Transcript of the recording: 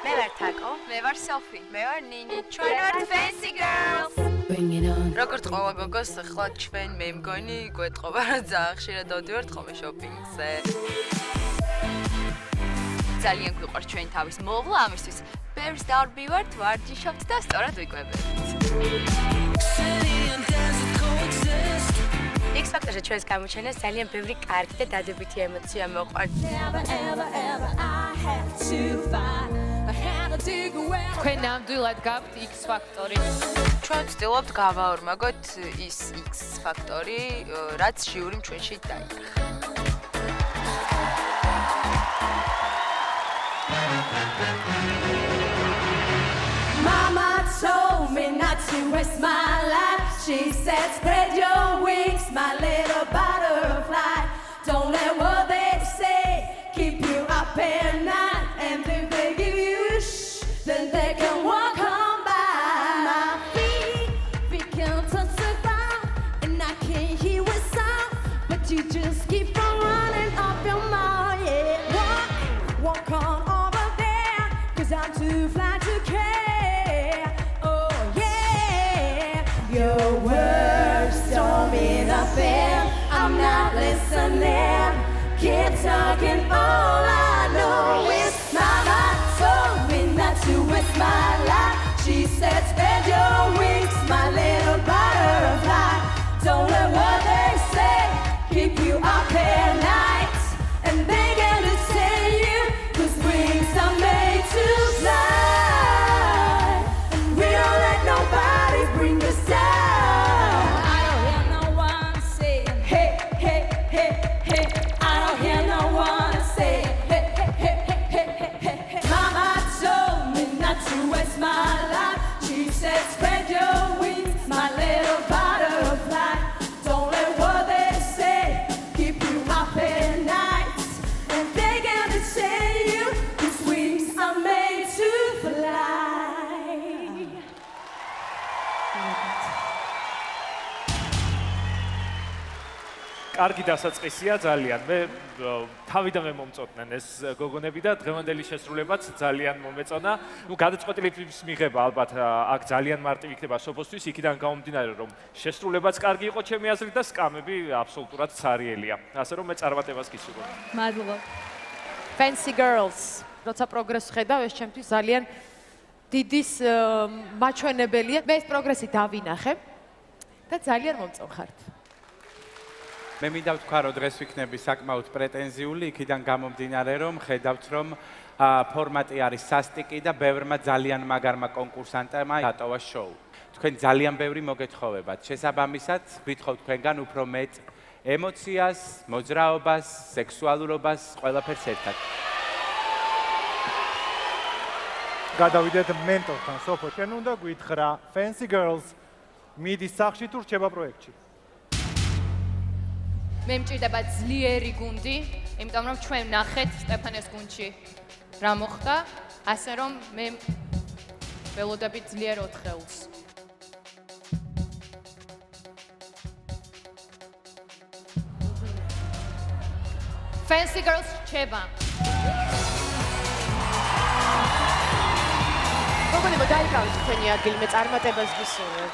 მე ვარ თაკო. მე ვარ სოფი. მე ვარ ნინი. ჩვენ ვართ Fancy Girls. Bring it on. როგორც ყველა გოგოს ახლა ჩვენ მე მგონი გვეტყობა რა ძალიან ხშირად დავდივართ ხოლმე შოპინგზე. ძალიან გვიყვარს ჩვენი თავის მოვლა ამისთვის. ბევრს დავდივართ, ვარჯიშობთ და სწორად ვიკვებებთ. X Factor-ზე ჩვენს გამოჩენას ძალიან ბევრი კარგი და დადებითი ემოცია მოყვართ. თქვენ ნამდვილად გაქვთ X Factor-ი. ჩვენ ვცდილობთ გავაორმაგოთ ის X Factor-ი, რაც ჟიურიმ ჩვენში დაინახა. Mama told me not to waste my life. She said, spread your wings, my little butterfly. Don't let what they say keep you up at night. And if they give you shh, then they can walk on by. My feet can't touch the ground, and I can't hear a sound. But you just keep on running up your mind. Yeah, walk on over there, 'cause I'm too fly to care. Oh yeah, your words don't mean nothing. I'm not listening. Keep talking, all I know is Mama told me not to waste my life. She said, spread your wings, my little butterfly. Don't let what they say keep you up at night. And they gonna tell you, 'cause wings are made to fly. And we don't let nobody bring us down. I don't hear no one say, hey, hey, hey, hey. I don't hear no one say, hey, hey, hey, hey, hey, hey, hey. Mama told me not to waste my life. She said, spread your wings, my little butterfly. Don't let what they say keep you up at night. And they gonna tell you, 'cause wings are made to fly. კარგი დასაწყისია ძალიან. მე თავიდანვე მომწონდნენ ეს გოგონები და დღევანდელი შესრულებაც ძალიან მომეწონა. ნუ გადაწყვეტილების მიღება ალბათ აქ ძალიან მარტივი იქნება სოფოსთვის, იქიდან გამომდინარე რომ შესრულებაც კარგი იყო ჩემი აზრით და სკამები აბსოლუტურად ცარიელია. ასე რომ მე წარმატებას გისურვებ. მადლობა. Fancy Girls. როცა პროგრესს ხედავ, ეს ჩემთვის ძალიან დიდის მაჩვენებელია. მე ეს პროგრესი დავინახე და ძალიან მომწონხართ. მე მინდა ვთქვა, რომ დღეს ვიქნები საკმაოდ პრეტენზიული, იქიდან გამომდინარე, რომ ხედავთ, რომ ფორმატი არის სასტიკი და ბევრმა ძალიან მაგარმა კონკურსანტებმა დატოვა შოუ. თქვენ ძალიან ბევრი მოგეთხოვებათ. შესაბამისად, გვითხოვთ თქვენგან უფრო მეტ ემოციას, მოძრაობას, სექსუალურობას, ყველაფერს ერთად. გადავიდეთ მენტორთან, სოფო, შენ უნდა გითხრა, Fancy Girls მიდის სახში თუ რჩება პროექტში? მე მჭირდება ძლიერი გუნდი, იმიტომ რომ ჩვენ ნახეთ სტეფანეს გუნდში რა მოხდა, ასე რომ მე ველოდები ძლიერ 4-ს. Fancy Girls რჩება. გოგონებო, დაიკავეთ თქვენი ადგილი, მე წარმატებას გისურვებ.